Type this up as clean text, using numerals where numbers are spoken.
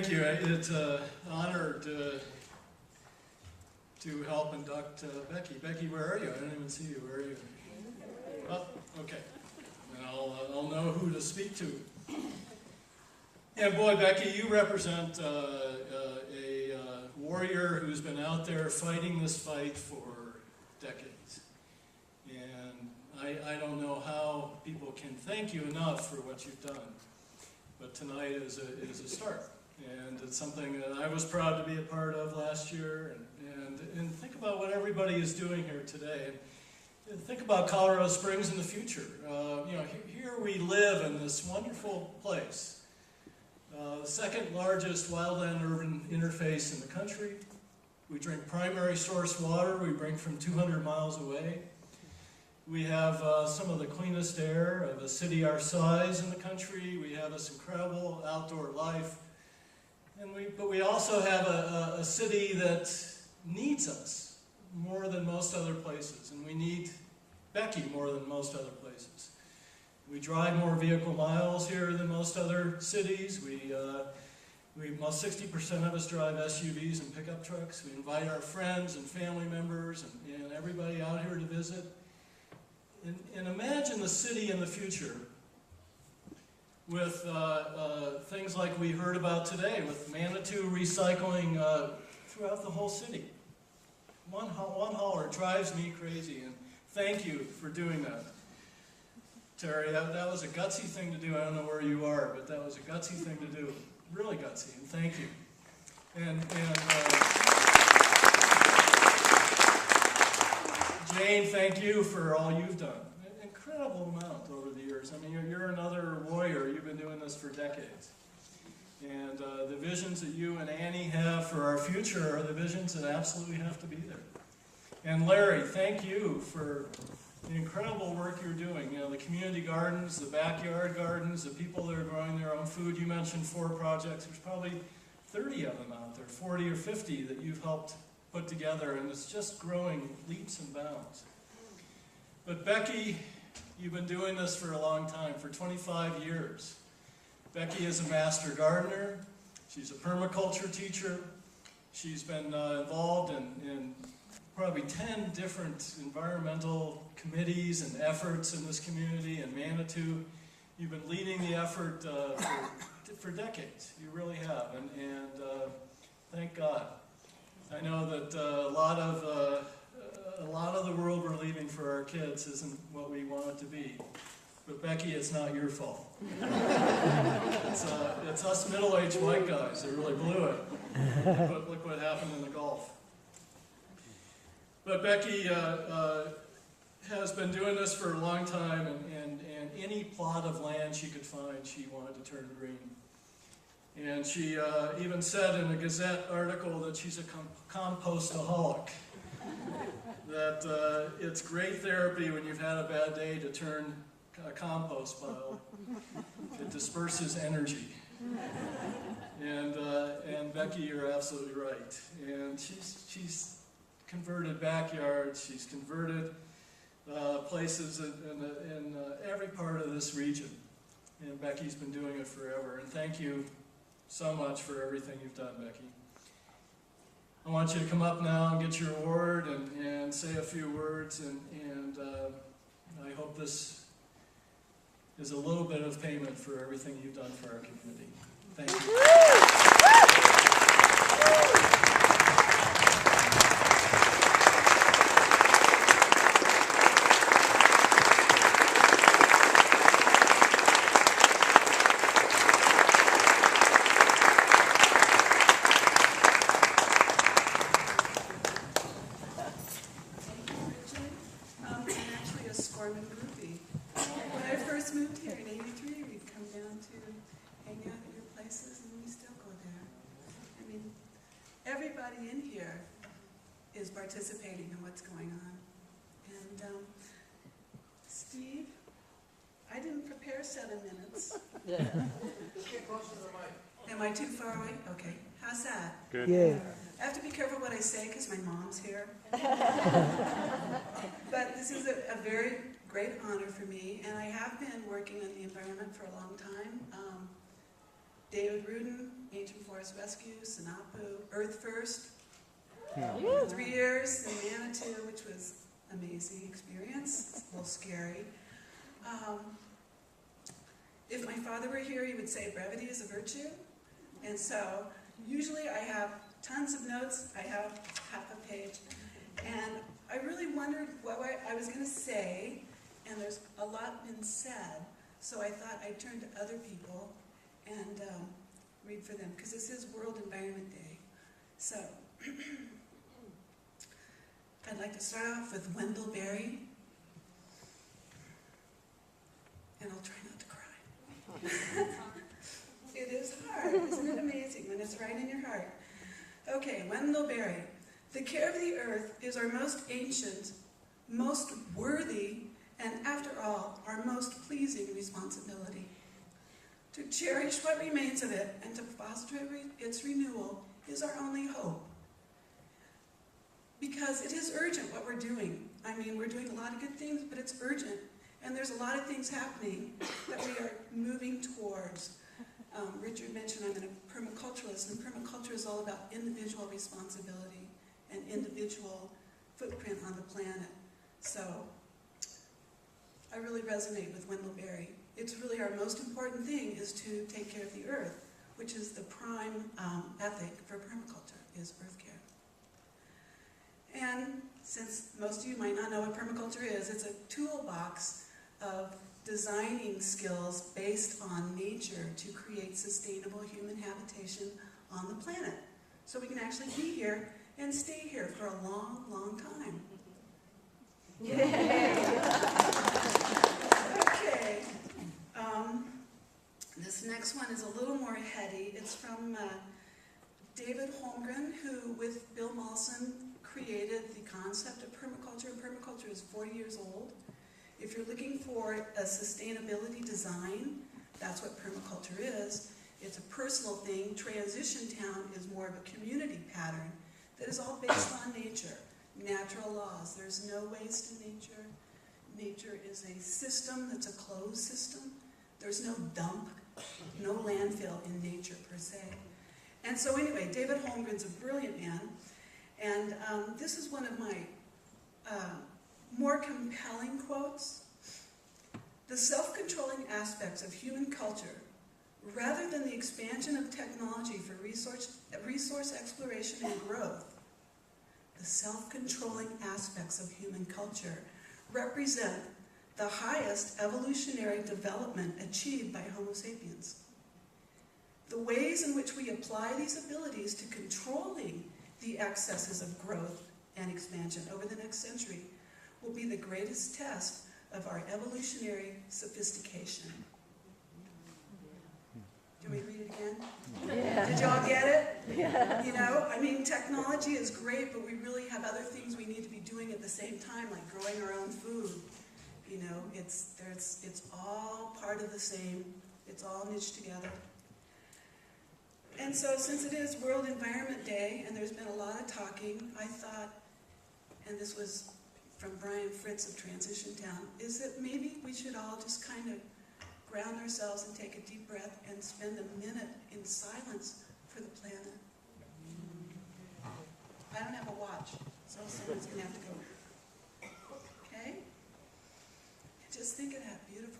Thank you. It's an honor to help induct Becky. Becky, where are you? I didn't even see you. Where are you? Oh, okay. And I'll know who to speak to. And boy, Becky, you represent a warrior who's been out there fighting this fight for decades. And I don't know how people can thank you enough for what you've done. But tonight is a start. And it's something that I was proud to be a part of last year. And think about what everybody is doing here today. And think about Colorado Springs in the future. Here we live in this wonderful place. The second largest wildland-urban interface in the country. We drink primary source water we bring from 200 miles away. We have some of the cleanest air of a city our size in the country. We have this incredible outdoor life. But we also have a city that needs us more than most other places. And we need Becky more than most other places. We drive more vehicle miles here than most other cities. Most 60% of us drive SUVs and pickup trucks. We invite our friends and family members and everybody out here to visit. And imagine the city in the future with things like we heard about today, with Manitou recycling throughout the whole city. One hauler drives me crazy, and thank you for doing that. Terry, that was a gutsy thing to do. I don't know where you are, but that was a gutsy thing to do. Really gutsy, and thank you. And Jane, thank you for all you've done. An incredible amount over the years. I mean, you're another warrior. You've been doing this for decades. And the visions that you and Annie have for our future are the visions that absolutely have to be there. And Larry, thank you for the incredible work you're doing. The community gardens, the backyard gardens, the people that are growing their own food. You mentioned 4 projects. There's probably 30 of them out there, 40 or 50 that you've helped put together, and it's just growing leaps and bounds. But Becky, you've been doing this for a long time, for 25 years. Becky is a master gardener. She's a permaculture teacher. She's been involved in probably 10 different environmental committees and efforts in this community in Manitou. You've been leading the effort for decades. You really have, and thank God. I know that a lot of the world we're leaving for our kids isn't what we want it to be. But Becky, it's not your fault. It's us middle-aged white guys that really blew it. Look what happened in the Gulf. But Becky has been doing this for a long time, and any plot of land she could find, she wanted to turn green. And she even said in a Gazette article that she's a compostaholic. That it's great therapy when you've had a bad day to turn a compost pile. It disperses energy. And Becky, you're absolutely right. And she's converted backyards. She's converted places in every part of this region. And Becky's been doing it forever. And thank you so much for everything you've done, Becky. I want you to come up now and get your award and say a few words, and I hope this is a little bit of payment for everything you've done for our community. Thank you. Skorman groupie. When I first moved here in '83, we'd come down to hang out at your places, and we still go there. I mean, everybody in here is participating in what's going on. And Steve, I didn't prepare 7 minutes. Yeah. Get closer to the mic. Am I too far away? Okay. How's that? Good. Yeah. I have to be careful what I say because my mom's here. But this is a very great honor for me, and I have been working in the environment for a long time. David Rudin, Ancient Forest Rescue, Sinapu, Earth First, 3 years in Manitou, which was an amazing experience. It's a little scary. If my father were here, he would say brevity is a virtue. And so usually I have tons of notes. I have half a page. And I really wondered what I was going to say, and there's a lot been said. So I thought I'd turn to other people and read for them, because this is World Environment Day. So I'd like to start off with Wendell Berry. And I'll try not to cry. It is hard, isn't it amazing when it's right in your heart? Okay, Wendell Berry. The care of the earth is our most ancient, most worthy, and after all, our most pleasing responsibility. To cherish what remains of it and to foster its renewal is our only hope. Because it is urgent what we're doing. I mean, we're doing a lot of good things, but it's urgent. And there's a lot of things happening that we are moving towards. Richard mentioned I'm a permaculturalist, and permaculture is all about individual responsibility and individual footprint on the planet. So I really resonate with Wendell Berry. It's really our most important thing is to take care of the earth, which is the prime ethic for permaculture, is earth care. And since most of you might not know what permaculture is, it's a toolbox of designing skills based on nature to create sustainable human habitation on the planet. So we can actually be here and stay here for a long, long time. Okay. This next one is a little more heady. It's from David Holmgren, who, with Bill Mawson, created the concept of permaculture. And permaculture is 40 years old. If you're looking for a sustainability design, that's what permaculture is. It's a personal thing. Transition Town is more of a community pattern that is all based on nature, natural laws. There's no waste in nature. Nature is a system that's a closed system. There's no dump, no landfill in nature per se. And so anyway, David Holmgren's a brilliant man. And this is one of my more compelling quotes. The self-controlling aspects of human culture, rather than the expansion of technology for resource exploration and growth, the self-controlling aspects of human culture represent the highest evolutionary development achieved by Homo sapiens. The ways in which we apply these abilities to controlling the excesses of growth and expansion over the next century will be the greatest test of our evolutionary sophistication. Do we read it again? Yeah. Did y'all get it? Yeah. You know, I mean, technology is great, but we really have other things we need to be doing at the same time, like growing our own food. You know, it's all part of the same. It's all niched together. And so since it is World Environment Day, and there's been a lot of talking, I thought, and this was from Brian Fritz of Transition Town, is that maybe we should all just kind of ground ourselves and take a deep breath and spend a minute in silence for the planet. I don't have a watch, so someone's going to have to go. Okay? Just think of that beautiful